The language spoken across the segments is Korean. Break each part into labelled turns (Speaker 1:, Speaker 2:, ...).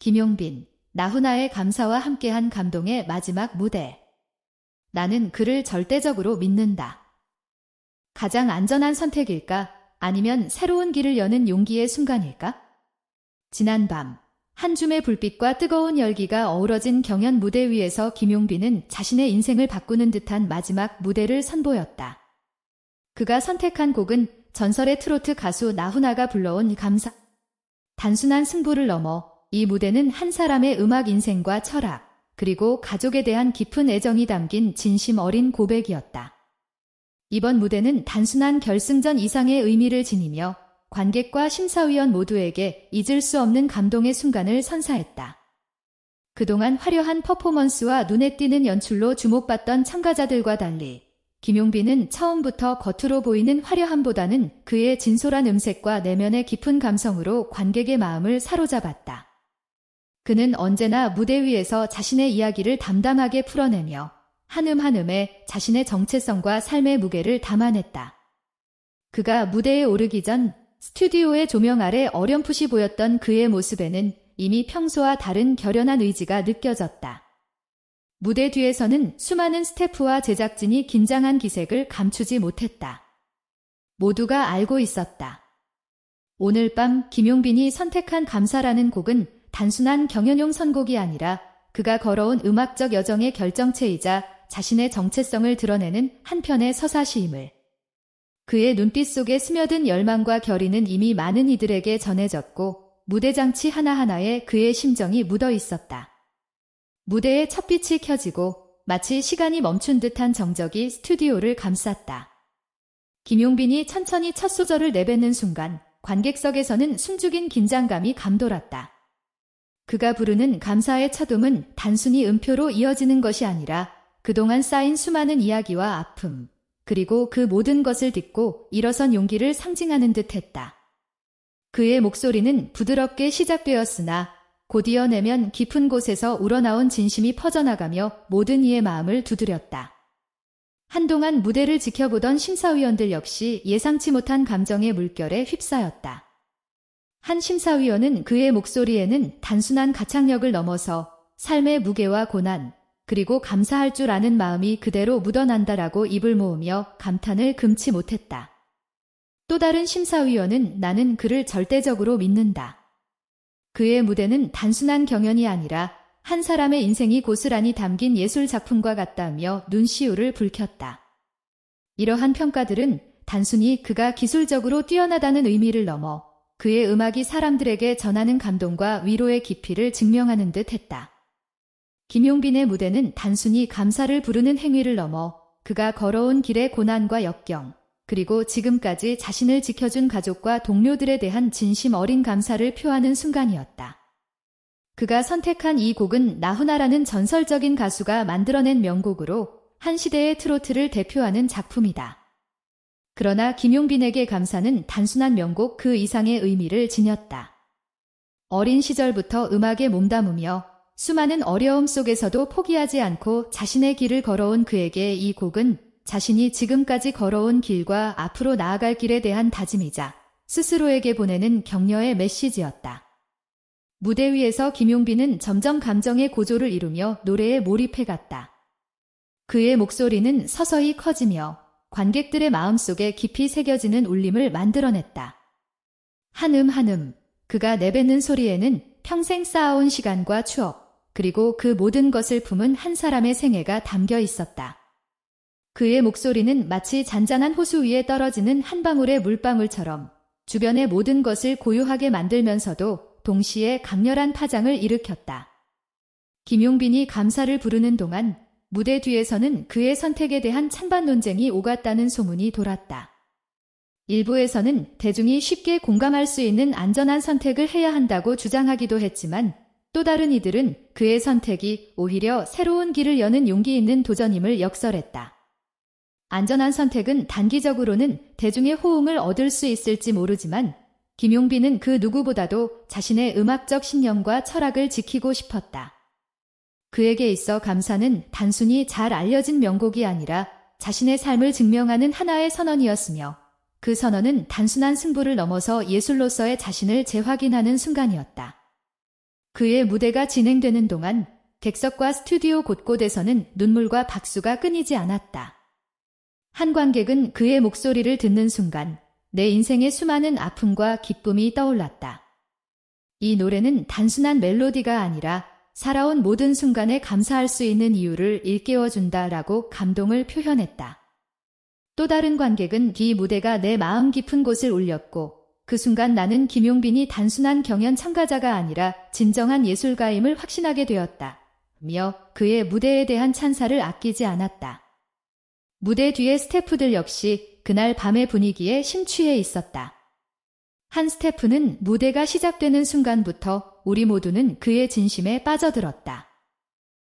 Speaker 1: 김용빈, 나훈아의 감사와 함께한 감동의 마지막 무대. 나는 그를 절대적으로 믿는다. 가장 안전한 선택일까? 아니면 새로운 길을 여는 용기의 순간일까? 지난 밤, 한 줌의 불빛과 뜨거운 열기가 어우러진 경연 무대 위에서 김용빈은 자신의 인생을 바꾸는 듯한 마지막 무대를 선보였다. 그가 선택한 곡은 전설의 트로트 가수 나훈아가 불러온 감사. 단순한 승부를 넘어 이 무대는 한 사람의 음악 인생과 철학, 그리고 가족에 대한 깊은 애정이 담긴 진심 어린 고백이었다. 이번 무대는 단순한 결승전 이상의 의미를 지니며 관객과 심사위원 모두에게 잊을 수 없는 감동의 순간을 선사했다. 그동안 화려한 퍼포먼스와 눈에 띄는 연출로 주목받던 참가자들과 달리 김용빈은 처음부터 겉으로 보이는 화려함보다는 그의 진솔한 음색과 내면의 깊은 감성으로 관객의 마음을 사로잡았다. 그는 언제나 무대 위에서 자신의 이야기를 담담하게 풀어내며 한음 한음에 자신의 정체성과 삶의 무게를 담아냈다. 그가 무대에 오르기 전 스튜디오의 조명 아래 어렴풋이 보였던 그의 모습에는 이미 평소와 다른 결연한 의지가 느껴졌다. 무대 뒤에서는 수많은 스태프와 제작진이 긴장한 기색을 감추지 못했다. 모두가 알고 있었다. 오늘 밤 김용빈이 선택한 감사라는 곡은 단순한 경연용 선곡이 아니라 그가 걸어온 음악적 여정의 결정체이자 자신의 정체성을 드러내는 한편의 서사시임을. 그의 눈빛 속에 스며든 열망과 결의는 이미 많은 이들에게 전해졌고 무대 장치 하나하나에 그의 심정이 묻어 있었다. 무대의 첫 빛이 켜지고 마치 시간이 멈춘 듯한 정적이 스튜디오를 감쌌다. 김용빈이 천천히 첫 소절을 내뱉는 순간 관객석에서는 숨죽인 긴장감이 감돌았다. 그가 부르는 감사의 첫 음은 단순히 음표로 이어지는 것이 아니라 그동안 쌓인 수많은 이야기와 아픔, 그리고 그 모든 것을 딛고 일어선 용기를 상징하는 듯했다. 그의 목소리는 부드럽게 시작되었으나 곧 이어내면 깊은 곳에서 우러나온 진심이 퍼져나가며 모든 이의 마음을 두드렸다. 한동안 무대를 지켜보던 심사위원들 역시 예상치 못한 감정의 물결에 휩싸였다. 한 심사위원은 그의 목소리에는 단순한 가창력을 넘어서 삶의 무게와 고난, 그리고 감사할 줄 아는 마음이 그대로 묻어난다라고 입을 모으며 감탄을 금치 못했다. 또 다른 심사위원은 나는 그를 절대적으로 믿는다. 그의 무대는 단순한 경연이 아니라 한 사람의 인생이 고스란히 담긴 예술 작품과 같다며 눈시울을 붉혔다. 이러한 평가들은 단순히 그가 기술적으로 뛰어나다는 의미를 넘어 그의 음악이 사람들에게 전하는 감동과 위로의 깊이를 증명하는 듯 했다. 김용빈의 무대는 단순히 감사를 부르는 행위를 넘어 그가 걸어온 길의 고난과 역경, 그리고 지금까지 자신을 지켜준 가족과 동료들에 대한 진심 어린 감사를 표하는 순간이었다. 그가 선택한 이 곡은 나훈아라는 전설적인 가수가 만들어낸 명곡으로 한 시대의 트로트를 대표하는 작품이다. 그러나 김용빈에게 감사는 단순한 명곡 그 이상의 의미를 지녔다. 어린 시절부터 음악에 몸담으며 수많은 어려움 속에서도 포기하지 않고 자신의 길을 걸어온 그에게 이 곡은 자신이 지금까지 걸어온 길과 앞으로 나아갈 길에 대한 다짐이자 스스로에게 보내는 격려의 메시지였다. 무대 위에서 김용빈은 점점 감정의 고조를 이루며 노래에 몰입해갔다. 그의 목소리는 서서히 커지며 관객들의 마음속에 깊이 새겨지는 울림을 만들어냈다. 한음 한음, 그가 내뱉는 소리에는 평생 쌓아온 시간과 추억, 그리고 그 모든 것을 품은 한 사람의 생애가 담겨 있었다. 그의 목소리는 마치 잔잔한 호수 위에 떨어지는 한 방울의 물방울처럼 주변의 모든 것을 고요하게 만들면서도 동시에 강렬한 파장을 일으켰다. 김용빈이 감사를 부르는 동안 무대 뒤에서는 그의 선택에 대한 찬반 논쟁이 오갔다는 소문이 돌았다. 일부에서는 대중이 쉽게 공감할 수 있는 안전한 선택을 해야 한다고 주장하기도 했지만 또 다른 이들은 그의 선택이 오히려 새로운 길을 여는 용기 있는 도전임을 역설했다. 안전한 선택은 단기적으로는 대중의 호응을 얻을 수 있을지 모르지만 김용빈은 그 누구보다도 자신의 음악적 신념과 철학을 지키고 싶었다. 그에게 있어 감사는 단순히 잘 알려진 명곡이 아니라 자신의 삶을 증명하는 하나의 선언이었으며 그 선언은 단순한 승부를 넘어서 예술로서의 자신을 재확인하는 순간이었다. 그의 무대가 진행되는 동안 객석과 스튜디오 곳곳에서는 눈물과 박수가 끊이지 않았다. 한 관객은 그의 목소리를 듣는 순간 내 인생의 수많은 아픔과 기쁨이 떠올랐다. 이 노래는 단순한 멜로디가 아니라 살아온 모든 순간에 감사할 수 있는 이유를 일깨워준다라고 감동을 표현했다. 또 다른 관객은 이 무대가 내 마음 깊은 곳을 울렸고 그 순간 나는 김용빈이 단순한 경연 참가자가 아니라 진정한 예술가임을 확신하게 되었다. 며 그의 무대에 대한 찬사를 아끼지 않았다. 무대 뒤의 스태프들 역시 그날 밤의 분위기에 심취해 있었다. 한 스태프는 무대가 시작되는 순간부터 우리 모두는 그의 진심에 빠져들었다.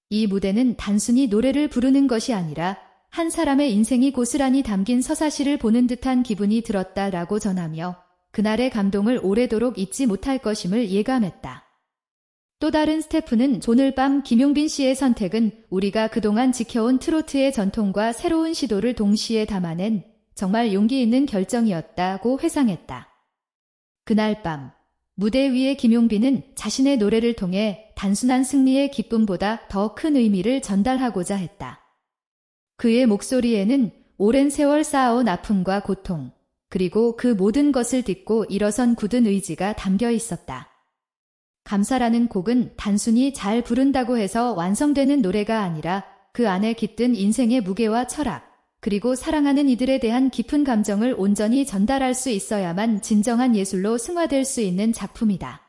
Speaker 1: 이 무대는 단순히 노래를 부르는 것이 아니라 한 사람의 인생이 고스란히 담긴 서사시를 보는 듯한 기분이 들었다라고 전하며 그날의 감동을 오래도록 잊지 못할 것임을 예감했다. 또 다른 스태프는 오늘 밤 김용빈 씨의 선택은 우리가 그동안 지켜온 트로트의 전통과 새로운 시도를 동시에 담아낸 정말 용기 있는 결정이었다고 회상했다. 그날 밤 무대 위의 김용빈은 자신의 노래를 통해 단순한 승리의 기쁨보다 더 큰 의미를 전달하고자 했다. 그의 목소리에는 오랜 세월 쌓아온 아픔과 고통, 그리고 그 모든 것을 딛고 일어선 굳은 의지가 담겨 있었다. 감사라는 곡은 단순히 잘 부른다고 해서 완성되는 노래가 아니라 그 안에 깃든 인생의 무게와 철학, 그리고 사랑하는 이들에 대한 깊은 감정을 온전히 전달할 수 있어야만 진정한 예술로 승화될 수 있는 작품이다.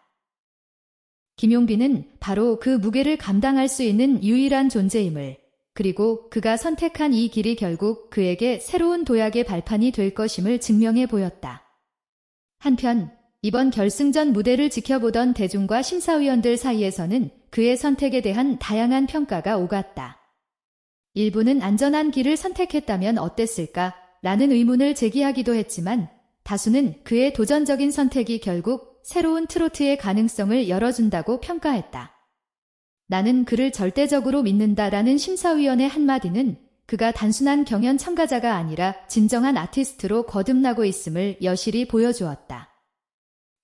Speaker 1: 김용빈은 바로 그 무게를 감당할 수 있는 유일한 존재임을, 그리고 그가 선택한 이 길이 결국 그에게 새로운 도약의 발판이 될 것임을 증명해 보였다. 한편 이번 결승전 무대를 지켜보던 대중과 심사위원들 사이에서는 그의 선택에 대한 다양한 평가가 오갔다. 일부는 안전한 길을 선택했다면 어땠을까? 라는 의문을 제기하기도 했지만 다수는 그의 도전적인 선택이 결국 새로운 트로트의 가능성을 열어준다고 평가했다. 나는 그를 절대적으로 믿는다라는 심사위원의 한마디는 그가 단순한 경연 참가자가 아니라 진정한 아티스트로 거듭나고 있음을 여실히 보여주었다.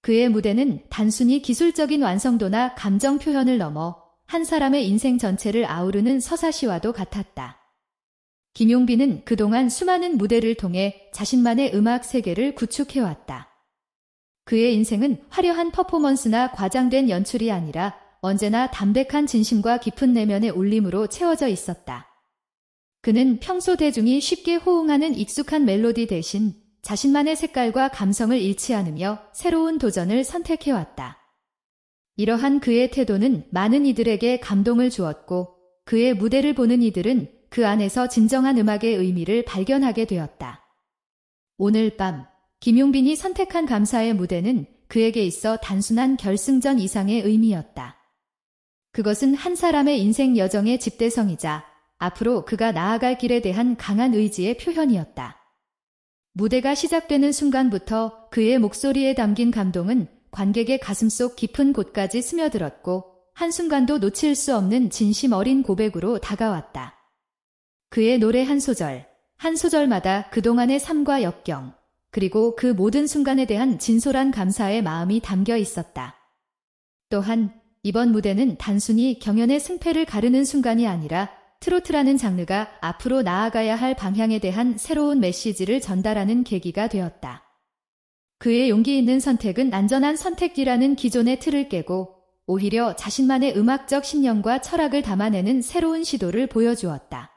Speaker 1: 그의 무대는 단순히 기술적인 완성도나 감정 표현을 넘어 한 사람의 인생 전체를 아우르는 서사시와도 같았다. 김용빈은 그동안 수많은 무대를 통해 자신만의 음악 세계를 구축해왔다. 그의 인생은 화려한 퍼포먼스나 과장된 연출이 아니라 언제나 담백한 진심과 깊은 내면의 울림으로 채워져 있었다. 그는 평소 대중이 쉽게 호응하는 익숙한 멜로디 대신 자신만의 색깔과 감성을 잃지 않으며 새로운 도전을 선택해왔다. 이러한 그의 태도는 많은 이들에게 감동을 주었고 그의 무대를 보는 이들은 그 안에서 진정한 음악의 의미를 발견하게 되었다. 오늘 밤 김용빈이 선택한 감사의 무대는 그에게 있어 단순한 결승전 이상의 의미였다. 그것은 한 사람의 인생 여정의 집대성이자 앞으로 그가 나아갈 길에 대한 강한 의지의 표현이었다. 무대가 시작되는 순간부터 그의 목소리에 담긴 감동은 관객의 가슴속 깊은 곳까지 스며들었고 한순간도 놓칠 수 없는 진심 어린 고백으로 다가왔다. 그의 노래 한 소절, 한 소절마다 그동안의 삶과 역경, 그리고 그 모든 순간에 대한 진솔한 감사의 마음이 담겨 있었다. 또한 이번 무대는 단순히 경연의 승패를 가르는 순간이 아니라 트로트라는 장르가 앞으로 나아가야 할 방향에 대한 새로운 메시지를 전달하는 계기가 되었다. 그의 용기 있는 선택은 안전한 선택이라는 기존의 틀을 깨고 오히려 자신만의 음악적 신념과 철학을 담아내는 새로운 시도를 보여주었다.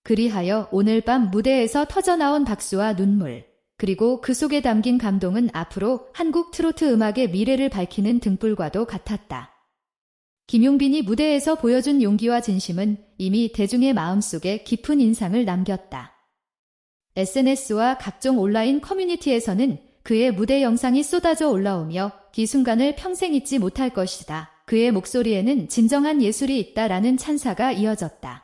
Speaker 1: 그리하여 오늘 밤 무대에서 터져나온 박수와 눈물, 그리고 그 속에 담긴 감동은 앞으로 한국 트로트 음악의 미래를 밝히는 등불과도 같았다. 김용빈이 무대에서 보여준 용기와 진심은 이미 대중의 마음속에 깊은 인상을 남겼다. SNS와 각종 온라인 커뮤니티에서는 그의 무대 영상이 쏟아져 올라오며 이 순간을 평생 잊지 못할 것이다. 그의 목소리에는 진정한 예술이 있다라는 찬사가 이어졌다.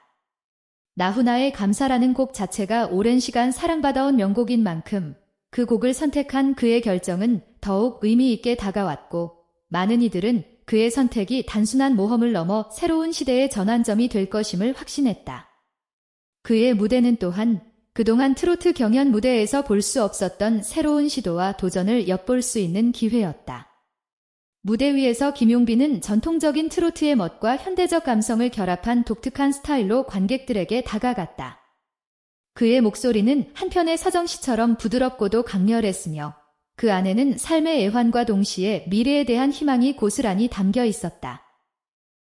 Speaker 1: 나훈아의 감사라는 곡 자체가 오랜 시간 사랑받아온 명곡인 만큼 그 곡을 선택한 그의 결정은 더욱 의미 있게 다가왔고 많은 이들은 그의 선택이 단순한 모험을 넘어 새로운 시대의 전환점이 될 것임을 확신했다. 그의 무대는 또한 그동안 트로트 경연 무대에서 볼 수 없었던 새로운 시도와 도전을 엿볼 수 있는 기회였다. 무대 위에서 김용빈은 전통적인 트로트의 멋과 현대적 감성을 결합한 독특한 스타일로 관객들에게 다가갔다. 그의 목소리는 한편의 서정시처럼 부드럽고도 강렬했으며 그 안에는 삶의 애환과 동시에 미래에 대한 희망이 고스란히 담겨 있었다.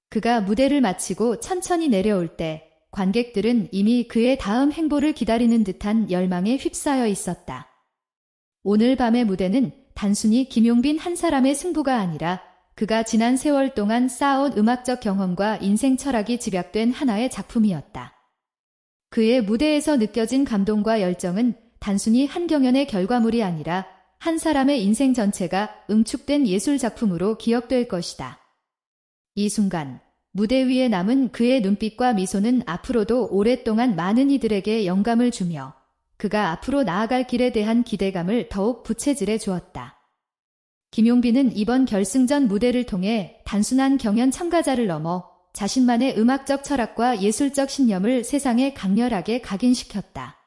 Speaker 1: 그가 무대를 마치고 천천히 내려올 때 관객들은 이미 그의 다음 행보를 기다리는 듯한 열망에 휩싸여 있었다. 오늘 밤의 무대는 단순히 김용빈 한 사람의 승부가 아니라 그가 지난 세월 동안 쌓아온 음악적 경험과 인생 철학이 집약된 하나의 작품이었다. 그의 무대에서 느껴진 감동과 열정은 단순히 한 경연의 결과물이 아니라 한 사람의 인생 전체가 응축된 예술 작품으로 기억될 것이다. 이 순간 무대 위에 남은 그의 눈빛과 미소는 앞으로도 오랫동안 많은 이들에게 영감을 주며 그가 앞으로 나아갈 길에 대한 기대감을 더욱 부채질해 주었다. 김용빈은 이번 결승전 무대를 통해 단순한 경연 참가자를 넘어 자신만의 음악적 철학과 예술적 신념을 세상에 강렬하게 각인시켰다.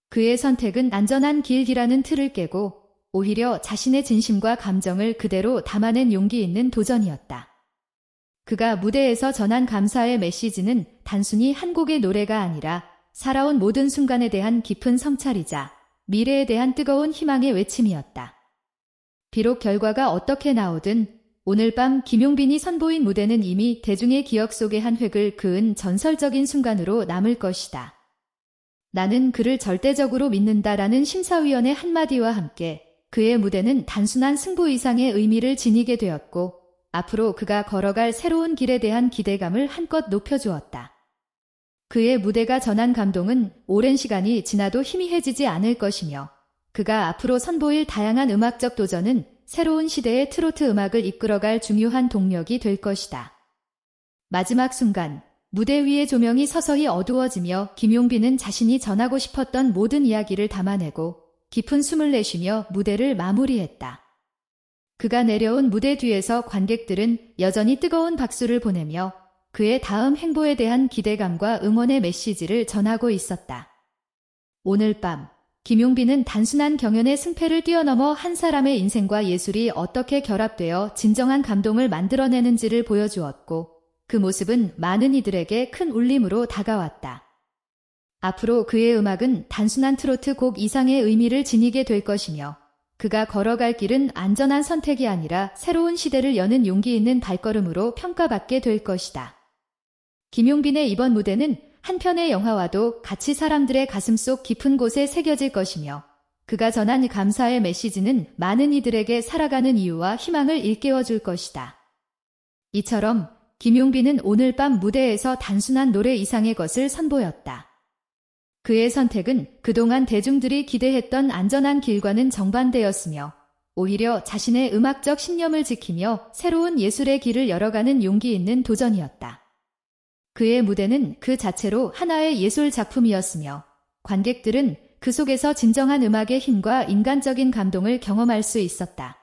Speaker 1: 그의 선택은 안전한 길이라는 틀을 깨고 오히려 자신의 진심과 감정을 그대로 담아낸 용기 있는 도전이었다. 그가 무대에서 전한 감사의 메시지는 단순히 한 곡의 노래가 아니라 살아온 모든 순간에 대한 깊은 성찰이자 미래에 대한 뜨거운 희망의 외침이었다. 비록 결과가 어떻게 나오든 오늘 밤 김용빈이 선보인 무대는 이미 대중의 기억 속에 한 획을 그은 전설적인 순간으로 남을 것이다. 나는 그를 절대적으로 믿는다라는 심사위원의 한마디와 함께 그의 무대는 단순한 승부 이상의 의미를 지니게 되었고 앞으로 그가 걸어갈 새로운 길에 대한 기대감을 한껏 높여주었다. 그의 무대가 전한 감동은 오랜 시간이 지나도 희미해지지 않을 것이며 그가 앞으로 선보일 다양한 음악적 도전은 새로운 시대의 트로트 음악을 이끌어갈 중요한 동력이 될 것이다. 마지막 순간 무대 위의 조명이 서서히 어두워지며 김용빈은 자신이 전하고 싶었던 모든 이야기를 담아내고 깊은 숨을 내쉬며 무대를 마무리했다. 그가 내려온 무대 뒤에서 관객들은 여전히 뜨거운 박수를 보내며 그의 다음 행보에 대한 기대감과 응원의 메시지를 전하고 있었다. 오늘 밤 김용빈은 단순한 경연의 승패를 뛰어넘어 한 사람의 인생과 예술이 어떻게 결합되어 진정한 감동을 만들어내는지를 보여주었고 그 모습은 많은 이들에게 큰 울림으로 다가왔다. 앞으로 그의 음악은 단순한 트로트 곡 이상의 의미를 지니게 될 것이며 그가 걸어갈 길은 안전한 선택이 아니라 새로운 시대를 여는 용기 있는 발걸음으로 평가받게 될 것이다. 김용빈의 이번 무대는 한편의 영화와도 같이 사람들의 가슴속 깊은 곳에 새겨질 것이며 그가 전한 감사의 메시지는 많은 이들에게 살아가는 이유와 희망을 일깨워줄 것이다. 이처럼 김용빈은 오늘 밤 무대에서 단순한 노래 이상의 것을 선보였다. 그의 선택은 그동안 대중들이 기대했던 안전한 길과는 정반대였으며 오히려 자신의 음악적 신념을 지키며 새로운 예술의 길을 열어가는 용기 있는 도전이었다. 그의 무대는 그 자체로 하나의 예술 작품이었으며 관객들은 그 속에서 진정한 음악의 힘과 인간적인 감동을 경험할 수 있었다.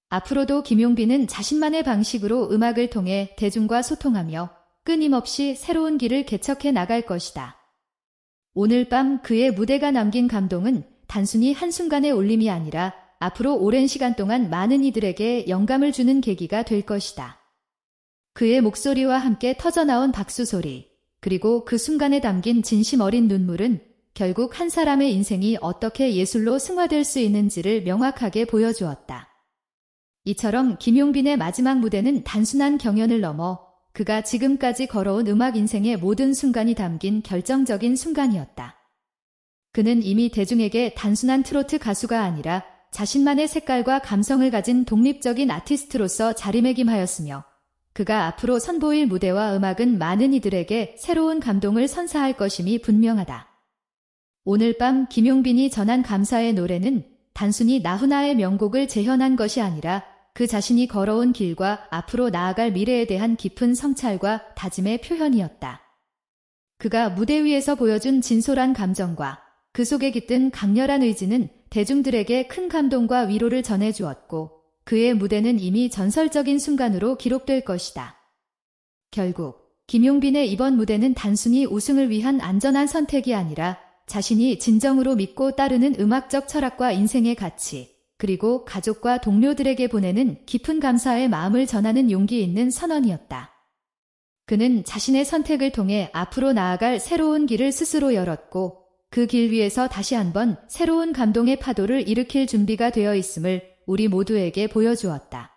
Speaker 1: 앞으로도 김용빈은 자신만의 방식으로 음악을 통해 대중과 소통하며 끊임없이 새로운 길을 개척해 나갈 것이다. 오늘 밤 그의 무대가 남긴 감동은 단순히 한순간의 울림이 아니라 앞으로 오랜 시간 동안 많은 이들에게 영감을 주는 계기가 될 것이다. 그의 목소리와 함께 터져나온 박수 소리, 그리고 그 순간에 담긴 진심 어린 눈물은 결국 한 사람의 인생이 어떻게 예술로 승화될 수 있는지를 명확하게 보여주었다. 이처럼 김용빈의 마지막 무대는 단순한 경연을 넘어 그가 지금까지 걸어온 음악 인생의 모든 순간이 담긴 결정적인 순간이었다. 그는 이미 대중에게 단순한 트로트 가수가 아니라 자신만의 색깔과 감성을 가진 독립적인 아티스트로서 자리매김하였으며 그가 앞으로 선보일 무대와 음악은 많은 이들에게 새로운 감동을 선사할 것임이 분명하다. 오늘 밤 김용빈이 전한 감사의 노래는 단순히 나훈아의 명곡을 재현한 것이 아니라 그 자신이 걸어온 길과 앞으로 나아갈 미래에 대한 깊은 성찰과 다짐의 표현이었다. 그가 무대 위에서 보여준 진솔한 감정과 그 속에 깃든 강렬한 의지는 대중들에게 큰 감동과 위로를 전해주었고 그의 무대는 이미 전설적인 순간으로 기록될 것이다. 결국 김용빈의 이번 무대는 단순히 우승을 위한 안전한 선택이 아니라 자신이 진정으로 믿고 따르는 음악적 철학과 인생의 가치, 그리고 가족과 동료들에게 보내는 깊은 감사의 마음을 전하는 용기 있는 선언이었다. 그는 자신의 선택을 통해 앞으로 나아갈 새로운 길을 스스로 열었고 그 길 위에서 다시 한번 새로운 감동의 파도를 일으킬 준비가 되어 있음을 우리 모두에게 보여주었다.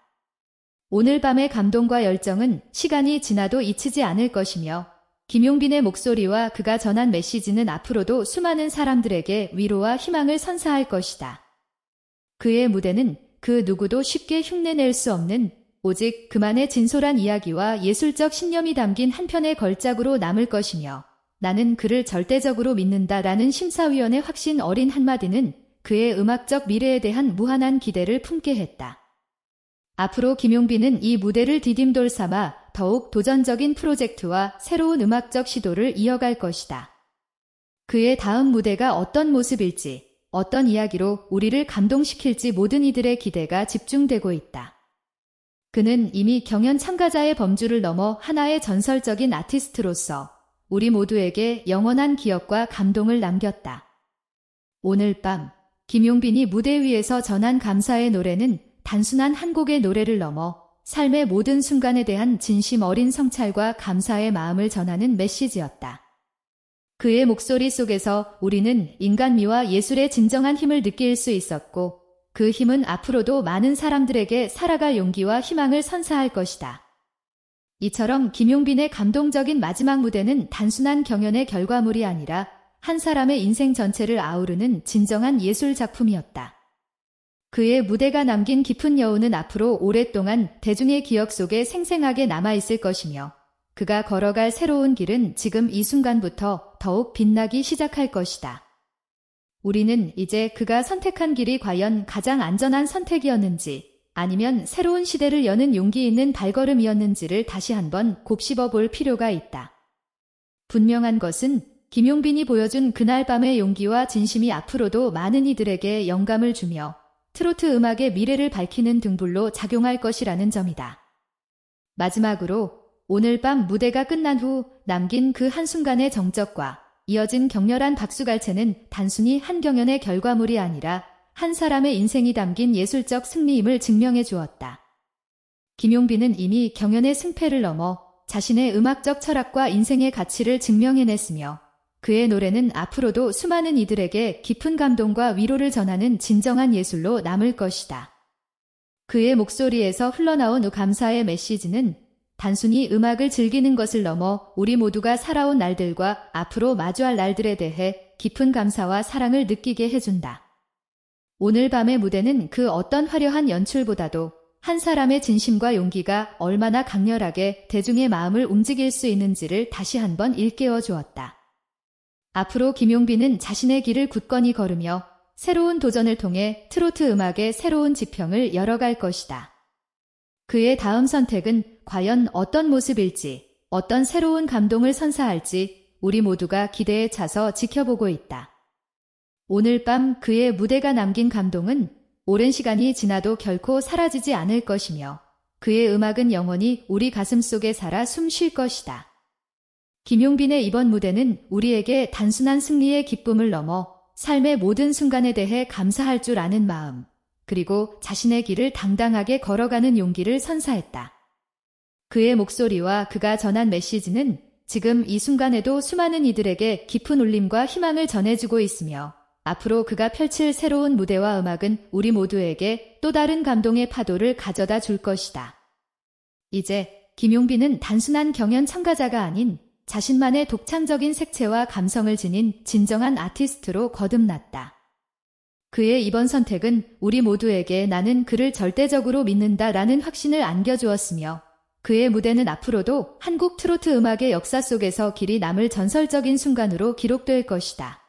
Speaker 1: 오늘 밤의 감동과 열정은 시간이 지나도 잊히지 않을 것이며 김용빈의 목소리와 그가 전한 메시지는 앞으로도 수많은 사람들에게 위로와 희망을 선사할 것이다. 그의 무대는 그 누구도 쉽게 흉내낼 수 없는 오직 그만의 진솔한 이야기와 예술적 신념이 담긴 한 편의 걸작으로 남을 것이며 나는 그를 절대적으로 믿는다라는 심사위원의 확신 어린 한마디는 그의 음악적 미래에 대한 무한한 기대를 품게 했다. 앞으로 김용빈은 이 무대를 디딤돌 삼아 더욱 도전적인 프로젝트와 새로운 음악적 시도를 이어갈 것이다. 그의 다음 무대가 어떤 모습일지, 어떤 이야기로 우리를 감동시킬지 모든 이들의 기대가 집중되고 있다. 그는 이미 경연 참가자의 범주를 넘어 하나의 전설적인 아티스트로서 우리 모두에게 영원한 기억과 감동을 남겼다. 오늘 밤 김용빈이 무대 위에서 전한 감사의 노래는 단순한 한 곡의 노래를 넘어 삶의 모든 순간에 대한 진심 어린 성찰과 감사의 마음을 전하는 메시지였다. 그의 목소리 속에서 우리는 인간미와 예술의 진정한 힘을 느낄 수 있었고 그 힘은 앞으로도 많은 사람들에게 살아갈 용기와 희망을 선사할 것이다. 이처럼 김용빈의 감동적인 마지막 무대는 단순한 경연의 결과물이 아니라 한 사람의 인생 전체를 아우르는 진정한 예술 작품이었다. 그의 무대가 남긴 깊은 여운은 앞으로 오랫동안 대중의 기억 속에 생생하게 남아있을 것이며 그가 걸어갈 새로운 길은 지금 이 순간부터 더욱 빛나기 시작할 것이다. 우리는 이제 그가 선택한 길이 과연 가장 안전한 선택이었는지 아니면 새로운 시대를 여는 용기 있는 발걸음이었는지를 다시 한번 곱씹어 볼 필요가 있다. 분명한 것은 김용빈이 보여준 그날 밤의 용기와 진심이 앞으로도 많은 이들에게 영감을 주며 트로트 음악의 미래를 밝히는 등불로 작용할 것이라는 점이다. 마지막으로 오늘 밤 무대가 끝난 후 남긴 그 한순간의 정적과 이어진 격렬한 박수갈채는 단순히 한 경연의 결과물이 아니라 한 사람의 인생이 담긴 예술적 승리임을 증명해 주었다. 김용빈은 이미 경연의 승패를 넘어 자신의 음악적 철학과 인생의 가치를 증명해냈으며 그의 노래는 앞으로도 수많은 이들에게 깊은 감동과 위로를 전하는 진정한 예술로 남을 것이다. 그의 목소리에서 흘러나온 감사의 메시지는 단순히 음악을 즐기는 것을 넘어 우리 모두가 살아온 날들과 앞으로 마주할 날들에 대해 깊은 감사와 사랑을 느끼게 해준다. 오늘 밤의 무대는 그 어떤 화려한 연출보다도 한 사람의 진심과 용기가 얼마나 강렬하게 대중의 마음을 움직일 수 있는지를 다시 한번 일깨워 주었다. 앞으로 김용빈은 자신의 길을 굳건히 걸으며 새로운 도전을 통해 트로트 음악의 새로운 지평을 열어갈 것이다. 그의 다음 선택은 과연 어떤 모습일지, 어떤 새로운 감동을 선사할지 우리 모두가 기대에 차서 지켜보고 있다. 오늘 밤 그의 무대가 남긴 감동은 오랜 시간이 지나도 결코 사라지지 않을 것이며 그의 음악은 영원히 우리 가슴 속에 살아 숨 쉴 것이다. 김용빈의 이번 무대는 우리에게 단순한 승리의 기쁨을 넘어 삶의 모든 순간에 대해 감사할 줄 아는 마음, 그리고 자신의 길을 당당하게 걸어가는 용기를 선사했다. 그의 목소리와 그가 전한 메시지는 지금 이 순간에도 수많은 이들에게 깊은 울림과 희망을 전해주고 있으며 앞으로 그가 펼칠 새로운 무대와 음악은 우리 모두에게 또 다른 감동의 파도를 가져다 줄 것이다. 이제 김용빈은 단순한 경연 참가자가 아닌 자신만의 독창적인 색채와 감성을 지닌 진정한 아티스트로 거듭났다. 그의 이번 선택은 우리 모두에게 나는 그를 절대적으로 믿는다라는 확신을 안겨주었으며 그의 무대는 앞으로도 한국 트로트 음악의 역사 속에서 길이 남을 전설적인 순간으로 기록될 것이다.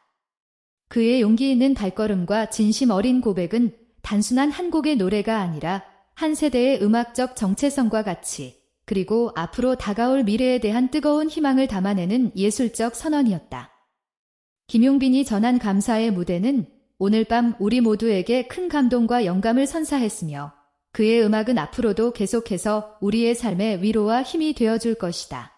Speaker 1: 그의 용기 있는 발걸음과 진심 어린 고백은 단순한 한 곡의 노래가 아니라 한 세대의 음악적 정체성과 가치, 그리고 앞으로 다가올 미래에 대한 뜨거운 희망을 담아내는 예술적 선언이었다. 김용빈이 전한 감사의 무대는 오늘 밤 우리 모두에게 큰 감동과 영감을 선사했으며 그의 음악은 앞으로도 계속해서 우리의 삶의 위로와 힘이 되어줄 것이다.